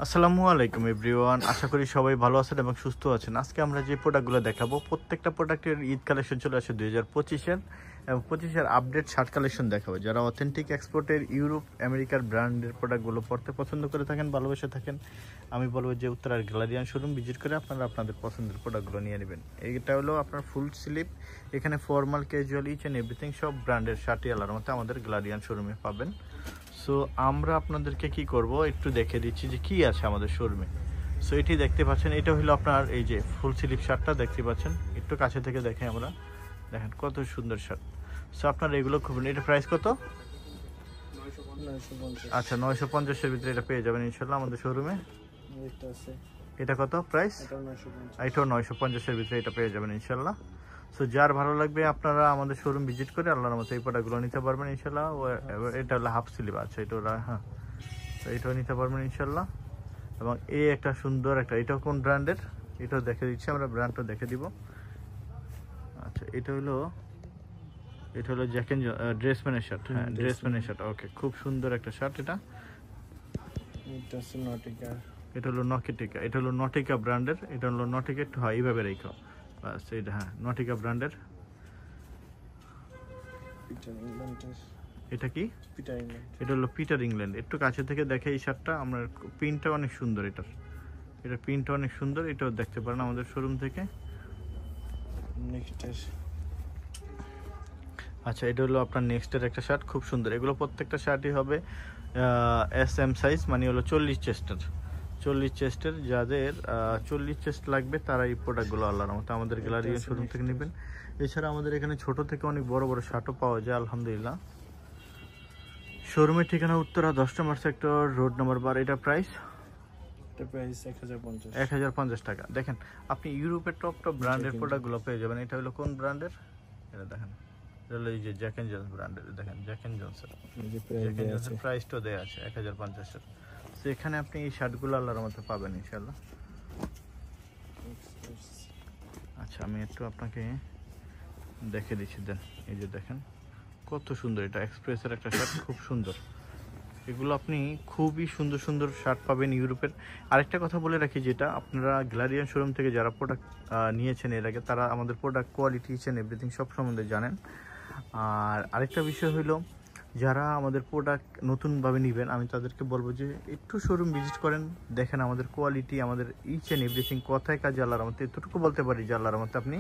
আসসালামু আলাইকুম এভরিওয়ান, আশা করি সবাই ভালো আছেন এবং সুস্থ আছেন। আজকে আমরা যে প্রোডাক্টগুলো দেখাবো প্রত্যেকটা প্রোডাক্টের ঈদ কালেকশন চলে আসে 2025-এর এবং 25-এর আপডেট শার্ট কালেকশন দেখাবো। যারা অথেন্টিক এক্সপোর্টের ইউরোপ আমেরিকার ব্র্যান্ডের প্রোডাক্টগুলো পড়তে পছন্দ করে থাকেন, ভালোবেসে থাকেন, আমি বলবো যে উত্তরার গ্যালারিয়ান শোরুম ভিজিট করে আপনারা আপনাদের পছন্দের প্রোডাক্টগুলো নিয়ে নেবেন। এইটা হলো আপনার ফুল স্লিপ, এখানে formal, casual, each and everything সব ব্র্যান্ডের শার্টই আলার মতো আমাদের গ্যালারিয়ান শোরুমে পাবেন। সো আমরা আপনাদেরকে কি করব একটু দেখে দিচ্ছি যে কি আছে আমাদের শোরুমে। সো এটি দেখতে পাচ্ছেন, এটা হলো আপনার এই যে ফুল স্লিভ শার্টটা দেখতে পাচ্ছেন, একটু কাছে থেকে দেখে আমরা, দেখেন কত সুন্দর শার্ট। সো আপনার এগুলো খুব, এটা প্রাইস কত? আচ্ছা, 950-এর ভিতরে এটা পেয়ে যাবেন ইনশাল্লাহ আমাদের শোরুমে। এটা কত প্রাইস? এটাও 950-এর ভিতরে এটা পেয়ে যাবেন ইনশাল্লাহ। সো যার ভালো লাগবে আপনারা আমাদের শোরুম ভিজিট করে আল্লাহর মতো এই প্রোডাক্টগুলো নিতে পারবেন ইনশাল্লাহ। এটা হলো হাফ স্লিভ, আচ্ছা এটা হ্যাঁ, তো এটাও নিতে পারবেন ইনশাল্লাহ। এবং এই একটা সুন্দর একটা, এটাও কোন ব্র্যান্ডের এটাও দেখে দিচ্ছি আমরা, ব্র্যান্ডটা দেখে দিব। আচ্ছা এটা হলো জ্যাক এন্ড ড্রেসম্যানের শার্ট, হ্যাঁ ড্রেসম্যানের শার্ট, ওকে খুব সুন্দর একটা শার্ট। এটা হলো নটিকা, এটা হলো নটিকা ব্র্যান্ডের, এটা হলো নটিকা, একটু হয় এইভাবে রেখো বাস, এটা হ্যাঁ নটিকা ব্র্যান্ডের। এটা কি? এটা হলো পিটার ইংল্যান্ড। একটু কাছে থেকে দেখে এই শার্টটা, আমরা প্রিন্টটা অনেক সুন্দর, এটা প্রিন্টটা অনেক সুন্দর, এটাও দেখতে পারেন আমাদের শোরুম থেকে। আচ্ছা এটা হলো আপনার নেক্সটের একটা শার্ট, খুব সুন্দর। এগুলো প্রত্যেকটা শার্টই হবে SM সাইজ, মানে হলো 40 চেস্টের। যাদের 40 চেস্ট লাগবে তারা এই প্রোডাক্টগুলো আল্লাহর মতো আমাদের গ্যালারি শোরুম থেকে নেবেন। এছাড়া আমাদের এখানে ছোট থেকে অনেক বড় বড় শার্টও পাওয়া যায় আলহামদুলিল্লাহ। শোরুমের ঠিকানা উত্তরা 10 নম্বর সেক্টর, রোড নম্বর 12। এটা প্রাইস 1050 টাকা। দেখেন আপনি ইউরোপের টপ ব্র্যান্ডের প্রোডাক্টগুলো পেয়ে যাবেন। এটা হলো কোন ব্র্যান্ডের? এটা দেখেন, এটা হলো এই যে জ্যাক এন্ড জন্স ব্র্যান্ডের। দেখেন জ্যাক এন্ড জন্সের প্রাইসটাও দেওয়া আছে 1050-এর। তো এখানে আপনি এই শার্টগুলো আল্লাহর মতো পাবেন ইনশাল্লাহ। আচ্ছা আমি একটু আপনাকে দেখে দিচ্ছি, দেন এই যে দেখেন কত সুন্দর, এটা এক্সপ্রেসের একটা শার্ট, খুব সুন্দর। এগুলো আপনি খুবই সুন্দর সুন্দর শার্ট পাবেন ইউরোপের। আরেকটা কথা বলে রাখি, যেটা আপনারা গ্যালারিয়ান শোরুম থেকে যারা প্রোডাক্ট নিয়েছেন এর আগে, তারা আমাদের product quality, each and everything সব সম্বন্ধে জানেন। আর আরেকটা বিষয় হলো, যারা আমাদের প্রোডাক্ট নতুনভাবে নেবেন, আমি তাদেরকে বলবো যে একটু শোরুম ভিজিট করেন, দেখেন আমাদের কোয়ালিটি, আমাদের ইচ অ্যান্ড এভরিথিং কথায় কাজে আল্লাহর মতো, এতটুকু বলতে পারি যে আল্লাহর মতো আপনি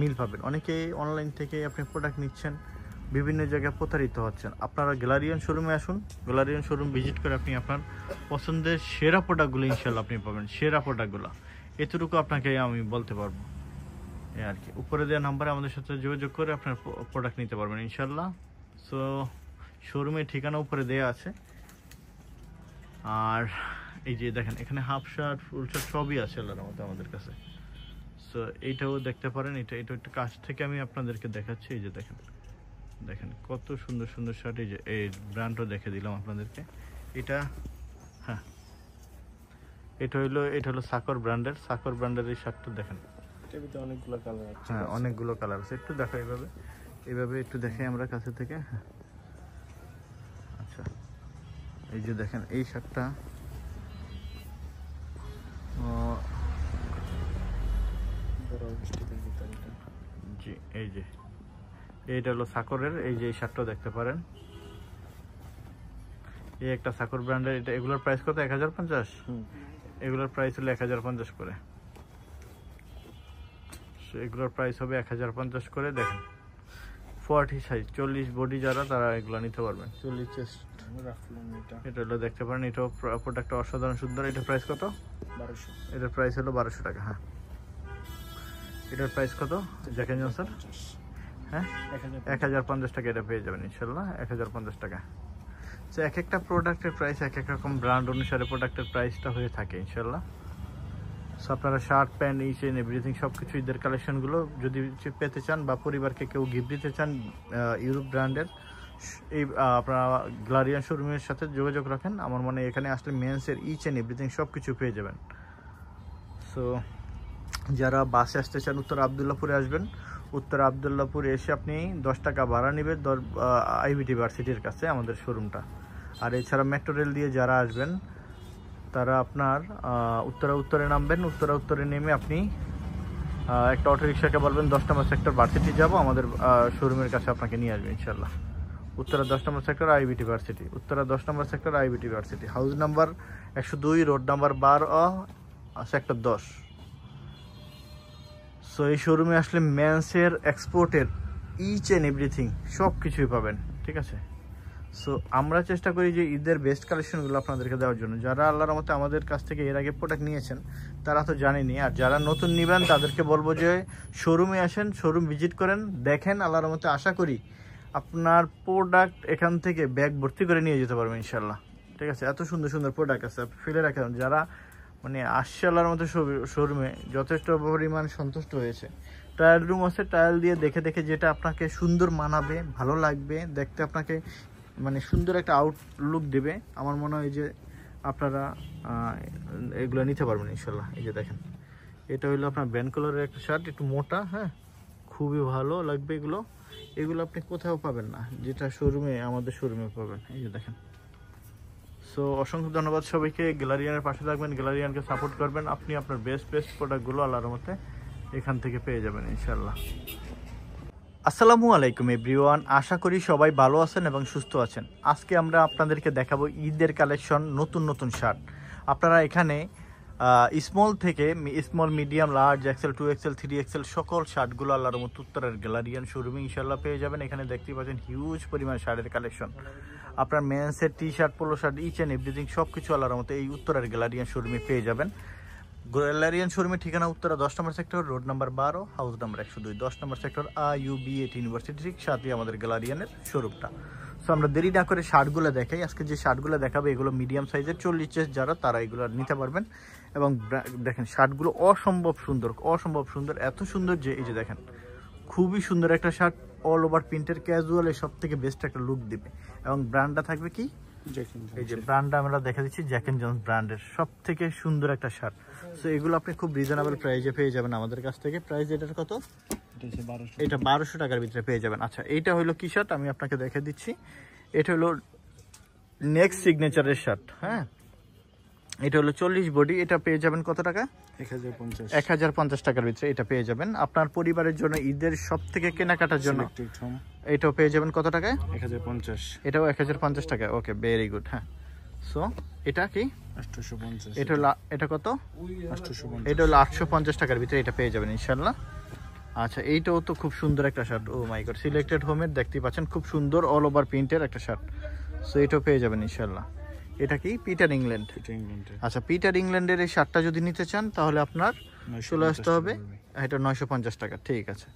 মিল পাবেন। অনেকে অনলাইন থেকে আপনি প্রোডাক্ট নিচ্ছেন, বিভিন্ন জায়গায় প্রতারিত হচ্ছেন। আপনারা গ্যালারিয়ান শোরুমে আসুন, গ্যালারিয়ান শোরুম ভিজিট করে আপনি আপনার পছন্দের সেরা প্রোডাক্টগুলো ইনশাল্লাহ আপনি পাবেন, সেরা প্রোডাক্টগুলো, এতটুকু আপনাকে আমি বলতে পারবো। এই আর কি, উপরে দেওয়া নাম্বারে আমাদের সাথে যোগাযোগ করে আপনার প্রোডাক্ট নিতে পারবেন ইনশাল্লাহ। সো শোরুমের ঠিকানা উপরে দেওয়া আছে। আর এই যে দেখেন এখানে হাফ শার্ট, ফুল শার্ট সবই আছে আল্লাহর মতো আমাদের কাছে। সো এইটাও দেখতে পারেন, এটা একটু কাছ থেকে আমি আপনাদেরকে দেখাচ্ছি। এই যে দেখেন কত সুন্দর সুন্দর শার্ট। এই যে এই ব্র্যান্ডও দেখে দিলাম আপনাদেরকে। এটা হ্যাঁ, এটা হলো সাকর ব্র্যান্ডের এই শার্টটা দেখেন, অনেকগুলো কালার আছে। হ্যাঁ অনেকগুলো কালার আছে। একটু দেখো এইভাবে একটু দেখাই আমরা কাছে থেকে। হ্যাঁ আচ্ছা এই যে দেখেন এই শার্টটা, জি এই যে এইটা হলো সাকরের, এই যে এই শার্টটা দেখতে পারেন, এই একটা সাকর ব্র্যান্ডের। এটা এগুলোর প্রাইস কত? 1050। এগুলোর প্রাইস হলো 1050 করে। এগুলোর প্রাইস হবে 1050 করে। দেখেন 40 সাইজ, 40 বডি যারা, তারা এগুলো নিতে পারবেন। 40 চেস্ট এটা হলো দেখতে পারেন, এটাও প্রোডাক্টটা অসাধারণ সুন্দর। এটার প্রাইস কত? 1200। এটার প্রাইস হলো 1200 টাকা। হ্যাঁ এটার প্রাইস কত জ্যাক এন্ড জনসন? হ্যাঁ 1050 টাকা এটা পেয়ে যাবেন ইনশাল্লাহ, 1050 টাকা। তো এক একটা প্রোডাক্টের প্রাইস এক এক রকম, ব্র্যান্ড অনুসারে প্রোডাক্টের প্রাইসটা হয়ে থাকে ইনশাল্লাহ। সো আপনারা shirt, pant, each and everything সব কিছু ঈদের কালেকশনগুলো যদি পেতে চান বা পরিবারকে কেউ গিফট দিতে চান ইউরোপ ব্র্যান্ডের, এই আপনারা গ্যালারিয়ান শোরুমের সাথে যোগাযোগ রাখেন। আমার মনে এখানে আসলে মেন্সের ইচ অ্যান্ড এভরিথিং সব কিছু পেয়ে যাবেন। সো যারা বাসে আসতে চান উত্তর আবদুল্লাপুরে আসবেন, উত্তর আবদুল্লাপুরে এসে আপনি 10 টাকা ভাড়া নেবেন আইবিটি ভার্সিটির কাছে আমাদের শোরুমটা। আর এছাড়া মেট্রো রেল দিয়ে যারা আসবেন তারা আপনার উত্তরে নামবেন। উত্তরে নেমে আপনি একটা অটোরিকশাকে বলবেন 10 নম্বর সেক্টর ভার্সিটি যাব, আমাদের শোরুমের কাছে আপনাকে নিয়ে আসবে ইনশাল্লাহ। উত্তরা 10 নম্বর সেক্টর আইবিটি ভার্সিটি, উত্তরা 10 নম্বর sector IBT varsity, house number 102, road number 12, sector 10। So এই শোরুমে আসলে মেন্সের, এক্সপোর্টের ইচ অ্যান্ড এভরিথিং সব কিছুই পাবেন, ঠিক আছে। সো আমরা চেষ্টা করি যে ঈদের বেস্ট কালেকশনগুলো আপনাদেরকে দেওয়ার জন্য। যারা আল্লাহর মতে আমাদের কাছ থেকে এর আগে প্রোডাক্ট নিয়েছেন তারা তো জানেনি, আর যারা নতুন নেবেন তাদেরকে বলবো যে শোরুমে আসেন, শোরুম ভিজিট করেন, দেখেন। আল্লাহর মতে আশা করি আপনার প্রোডাক্ট এখান থেকে ব্যাগ ভর্তি করে নিয়ে যেতে পারবেন ইনশাল্লাহ, ঠিক আছে। এত সুন্দর সুন্দর প্রোডাক্ট আছে, ফেলে রাখেন। যারা মানে আসছে আল্লাহর মতো শোরুমে যথেষ্ট পরিমাণ সন্তুষ্ট হয়েছে। ট্রায়াল রুম আছে, ট্রায়াল দিয়ে দেখে দেখে যেটা আপনাকে সুন্দর মানাবে, ভালো লাগবে দেখতে, আপনাকে মানে সুন্দর একটা আউটলুক দেবে, আমার মনে হয় যে আপনারা এগুলো নিতে পারবেন ইনশাল্লাহ। এই যে দেখেন, এটা হলো আপনার ব্র্যান্ড কালারের একটা শার্ট, একটু মোটা, হ্যাঁ, খুবই ভালো লাগবে। এগুলো আপনি কোথাও পাবেন না, যেটা শোরুমে, আমাদের শোরুমে পাবেন। এই যে দেখেন। সো অসংখ্য ধন্যবাদ সবাইকে। গ্যালারিয়ানের পাশে থাকবেন, গ্যালারিয়ানকে সাপোর্ট করবেন। আপনি আপনার বেস্ট প্রোডাক্টগুলো আল্লাহর মতে এখান থেকে পেয়ে যাবেন ইনশাল্লাহ। আসসালামু আলাইকুম এভরিওয়ান, আশা করি সবাই ভালো আছেন এবং সুস্থ আছেন। আজকে আমরা আপনাদেরকে দেখাবো ঈদের কালেকশন, নতুন শার্ট। আপনারা এখানে স্মল থেকে small, medium, large, Excel, 2XL, 3XL সকল শার্টগুলো আল্লাহর মতো উত্তরের গ্যালারিয়ান শোরুমে ইনশাল্লাহ পেয়ে যাবেন। এখানে দেখতে পাচ্ছেন হিউজ পরিমাণ শার্টের কালেকশন। আপনার মেন্সের T shirt, polo shirt, each and everything সব কিছু আল্লাহর মতো এই উত্তরের গ্যালারিয়ান শোরুমে পেয়ে যাবেন। গ্যালারিয়ান শোরুমের ঠিকানা উত্তরা 10 নম্বর sector, road number 12, house number 102, 10 নম্বর সেক্টর IUB8 ইউনিভার্সিটি, ঠিক সাথে আমাদের গ্যালারিয়ানের শোরুমটা। সো আমরা দেরি না করে শার্টগুলো দেখাই। আজকে যে শার্টগুলো দেখাবে এগুলো মিডিয়াম সাইজের, 40 চেস্ট যারা, তারা এগুলো নিতে পারবেন। এবং দেখেন শার্টগুলো অসম্ভব সুন্দর, এত সুন্দর যে এই যে দেখেন, খুবই সুন্দর একটা শার্ট, অল ওভার প্রিন্টের, ক্যাজুয়ালে সব থেকে বেস্ট একটা লুক দিবে। এবং ব্র্যান্ডটা থাকবে কি, এই যে ব্র্যান্ডটা আমরা দেখা দিচ্ছি, জ্যাক এন্ড জন্স ব্র্যান্ডের সব থেকে সুন্দর একটা শার্ট। সো এগুলো আপনি খুব রিজনেবল প্রাইসে পেয়ে যাবেন আমাদের কাছ থেকে। প্রাইস এটার কত? এটা 1200 টাকার ভিতরে পেয়ে যাবেন। আচ্ছা, এইটা হলো কি শার্ট আমি আপনাকে দেখে দিচ্ছি। এটা হলো নেক্সট সিগনেচারের শার্ট, হ্যাঁ। এটা হলো 40 বডি। এটা পেয়ে যাবেন কত টাকা? 1050 টাকার ভিতরে এটা পেয়ে যাবেন। আপনার পরিবারের জন্য ঈদের সব থেকে কেনাকাটার জন্য এটাও পেয়ে যাবেন কত টাকায়? 1050। এটাও 1050 টাকা। ওকে, ভেরি গুড। হ্যাঁ, সো এটা কি? 850। এটা হলো, এটা কত? 850। এটা হলো 850 টাকার ভিতরে এটা পেয়ে যাবেন ইনশাল্লাহ। আচ্ছা, এইটাও তো খুব সুন্দর একটা শার্ট। ও মাই গড, সিলেক্টেড হোমের দেখতেই পাচ্ছেন, খুব সুন্দর অল ওভার প্রিন্টের একটা শার্ট। সো এটাও পেয়ে যাবেন ইনশাল্লাহ। এটা কি? Peter England. আচ্ছা, পিটার ইংল্যান্ডের এই শার্টটা যদি নিতে চান তাহলে আপনার চলে আসতে হবে, এটা 950 টাকা। ঠিক আছে,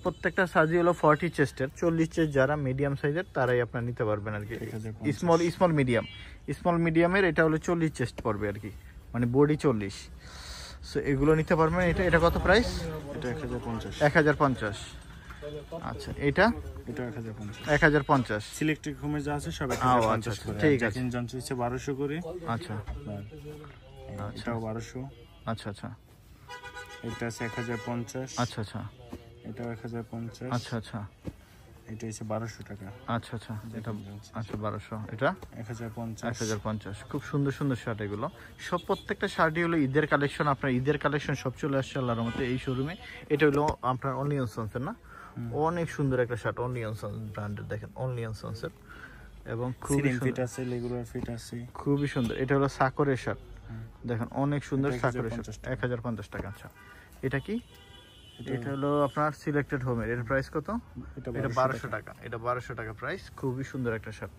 প্রত্যেকটা সাইজই হলো 40 চেস্টের, 40 চেস্ট যারা মিডিয়াম সাইজের তারাই আপনার নিতে পারবেন আর কি। স্মল মিডিয়ামের এটা হলো 40 চেস্ট পড়বে আর কি, মানে বডি 40। সো এগুলো নিতে পারবেন। এটা কত প্রাইস? এটা 1050। 1050। আচ্ছা, এটা 1050। সিলেক্টেড হোমে যা আছে সব 1050 করে। ঠিক আছে, জানতে হচ্ছে 1200 করে। আচ্ছা, এটাও 1200। আচ্ছা, এটা আছে 1050। আচ্ছা, এটাও 1050। আচ্ছা, এটা হচ্ছে 1200 টাকা। আচ্ছা, এটা 1200। এটা 1050। খুব সুন্দর শার্ট এগুলো সব, প্রত্যেকটা শার্টই হলো ঈদের কালেকশন। আপনার ঈদের কালেকশন সব চলে আসছে আল্লাহর মতে এই শোরুমে। এটা হলো আপনার অনিয়ন সন্সের, না? অনেক সুন্দর একটা শার্ট, অনিয়ন সন্স ব্র্যান্ডের, দেখেন অনিয়ন সন্সের, এবং খুবই ফিট আছে, রেগুলার ফিট আছে, খুবই সুন্দর। এটা হলো সাকরের শার্ট, দেখেন অনেক সুন্দর সাকরের শার্ট, 1050 টাকা। আচ্ছা, এটা কি? এটা হলো আপনার সিলেক্টেড হোমের। এর প্রাইস কত? এটা 1200 টাকা। এটা 1200 টাকা প্রাইস, খুবই সুন্দর একটা শার্ট।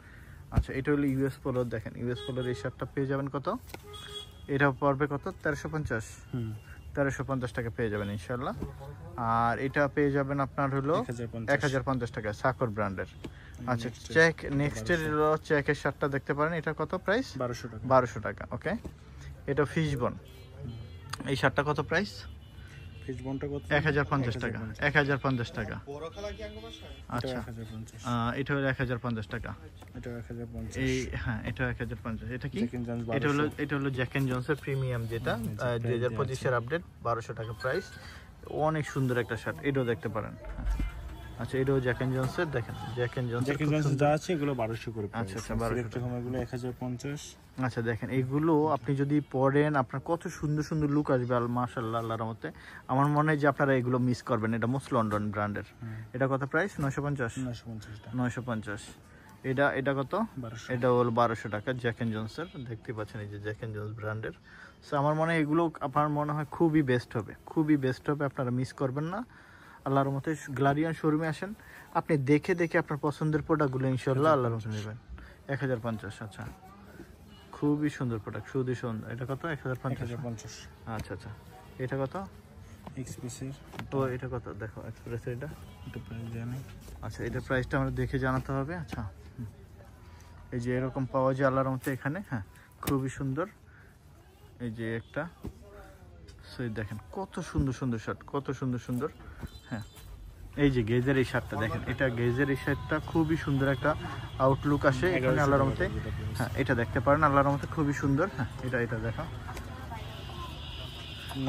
আচ্ছা, এটা হলো ইউএস পোলোর, দেখেন ইউএস পোলোর এই শার্টটা পেয়ে যাবেন কত? এটা পড়বে কত? 1350। 1350 টাকা পেয়ে যাবেন ইনশাল্লাহ। আর এটা পেয়ে যাবেন আপনার হলো 1050 টাকা, সাকর ব্র্যান্ডের। আচ্ছা, চেক নেক্সটের হলো চেকের শার্টটা দেখতে পারেন। এটা কত প্রাইস? 1200 টাকা। ওকে, এটা ফিশবন, এই শার্টটা কত প্রাইস? 1050 টাকা। 1050 টাকা। আচ্ছা, এটা হলো 1050 টাকা। এই হ্যাঁ, এটা 1050। এটা কি? এটা হলো জ্যাক এন্ড জন্সের প্রিমিয়াম, যেটা 2025 এর আপডেট, 1200 টাকা প্রাইস। অনেক সুন্দর একটা শার্ট, এটাও দেখতে পারেন। আচ্ছা, এটাও জ্যাক এন্ড জোনসের, দেখেন Jack and Jones Jack and Jones যা আছে এগুলো 1200 করে প্রাইস। আচ্ছা, আচ্ছা, 1200 সিলেক্টেড হোম এগুলো 1050। আচ্ছা, দেখেন এইগুলো আপনি যদি পরেন আপনার কত সুন্দর সুন্দর লুক আসবে, মাশাআল্লাহ, আল্লাহর রহমতে। আমার মনে হয় যে আপনারা এগুলো মিস করবেন। এটা মোস্ট লন্ডন ব্র্যান্ডের। এটা কত প্রাইস? 950। 950 টাকা। 950। এটা কত? 1200। এটা হলো 1200 টাকা, জ্যাক এন্ড জোনসের। দেখতে পাচ্ছেন এই যে জ্যাক এন্ড জোনস ব্র্যান্ডের। সো আমার মনে হয় এগুলো আপনার মনে হয় খুবই বেস্ট হবে, খুবই বেস্ট হবে, আপনারা মিস করবেন না। আল্লাহর মতে গ্লারিয়ান শোরুমে আসেন, আপনি দেখে দেখে আপনার পছন্দের প্রোডাক্টগুলো ইনশাআল্লাহ আল্লাহর মতে নেবেন। 1050। আচ্ছা, খুবই সুন্দর প্রোডাক্ট, খুবই সুন্দর। এটা কত? 1050। 1050। আচ্ছা, আচ্ছা, এটা কত? এক্সপ্রেসের। তো এটা কত? দেখো এক্সপ্রেসের এটা। এটা প্রাইস জানি। আচ্ছা, এটা প্রাইসটা আমরা দেখে জানাতে হবে। আচ্ছা, এই যে এরকম পাওয়া যায় আল্লাহর মতে এখানে। হ্যাঁ, খুবই সুন্দর। এই যে একটা, সেই দেখেন কত সুন্দর সুন্দর শার্ট, কত সুন্দর সুন্দর। হ্যাঁ, এই যে গেজের এই শার্টটা দেখেন, এটা গেজের এই শার্টটা খুবই সুন্দর একটা আউটলুক আসে এখানে আল্লাহর মতে। হ্যাঁ, এটা দেখতে পারেন আল্লাহর মতে, খুবই সুন্দর। হ্যাঁ, এটা দেখো।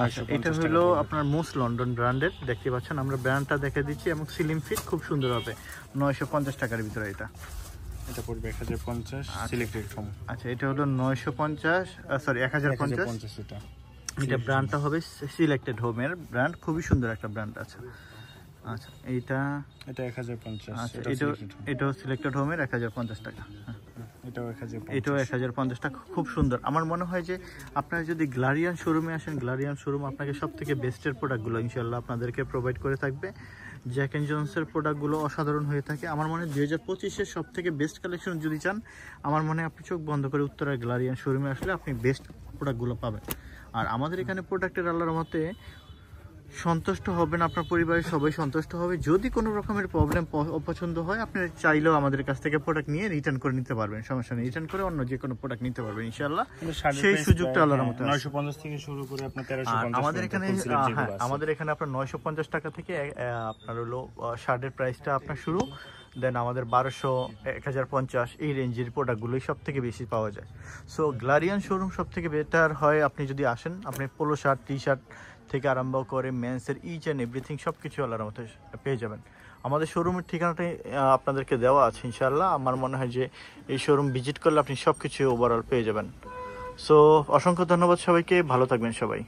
আচ্ছা, এটা হলো আপনার মোস্ট লন্ডন ব্র্যান্ডের, দেখতে পাচ্ছেন আমরা ব্র্যান্ডটা দেখে দিচ্ছি, এবং সিলিম ফিট খুব সুন্দর হবে। 950 টাকার ভিতরে এটা। এটা পড়বে 1050 সিলেক্টেড হোম। আচ্ছা, এটা হলো 950, সরি 1050। এটা এটা ব্র্যান্ডটা হবে সিলেক্টেড হোমের ব্র্যান্ড, খুবই সুন্দর একটা ব্র্যান্ড আছে। আচ্ছা, এটা 1050। আচ্ছা, এটাও সিলেক্টেড হোমের 1050 টাকা। হ্যাঁ, এটাও 1050। এটাও 1050 টাকা, খুব সুন্দর। আমার মনে হয় যে আপনারা যদি গ্লারিয়ান শোরুমে আসেন, গ্লারিয়ান শোরুম আপনাকে সব থেকে বেস্টের প্রোডাক্টগুলো ইনশাল্লাহ আপনাদেরকে প্রোভাইড করে থাকবে। জ্যাক এন্ড জোনসের প্রোডাক্টগুলো অসাধারণ হয়ে থাকে। আমার মনে হয় 2025-এর সব থেকে বেস্ট কালেকশন যদি চান, আমার মনে হয় আপনি চোখ বন্ধ করে উত্তরার গ্লারিয়ান শোরুমে আসলে আপনি বেস্ট প্রোডাক্টগুলো পাবেন। আর আমাদের এখানে প্রোডাক্টের আল্লাহর মতে সন্তুষ্ট হবেন, আপনার পরিবারের সবাই সন্তুষ্ট হবে। যদি কোনো রকমের প্রবলেম অপছন্দ হয়, আপনি চাইলেও আমাদের কাছ থেকে প্রোডাক্ট নিয়ে রিটার্ন করে নিতে পারবেন, সমস্যা নেই। রিটার্ন করে অন্য যে কোনো প্রোডাক্ট নিতে পারবেন ইনশাআল্লাহ, সেই সুযোগটা আল্লাহর মতে। 950 থেকে শুরু করে আপনার 1350। আমাদের এখানে আমাদের এখানে আপনার 950 টাকা থেকে আপনার হলো শার্টের প্রাইসটা আপনার শুরু, দেন আমাদের 1200, 1050 এই রেঞ্জের প্রোডাক্টগুলোই সব থেকে বেশি পাওয়া যায়। সো গ্লারিয়ান শোরুম সব থেকে বেটার হয় আপনি যদি আসেন। আপনি পোলো শার্ট, টি শার্ট থেকে আরম্ভ করে মেন্সের ইচ অ্যান্ড এভরিথিং সব কিছু আল্লাহর মতো পেয়ে যাবেন। আমাদের শোরুমের ঠিকানাটাই আপনাদেরকে দেওয়া আছে ইনশাআল্লাহ। আমার মনে হয় যে এই শোরুম ভিজিট করলে আপনি সব কিছু ওভারঅল পেয়ে যাবেন। সো অসংখ্য ধন্যবাদ সবাইকে, ভালো থাকবেন সবাই।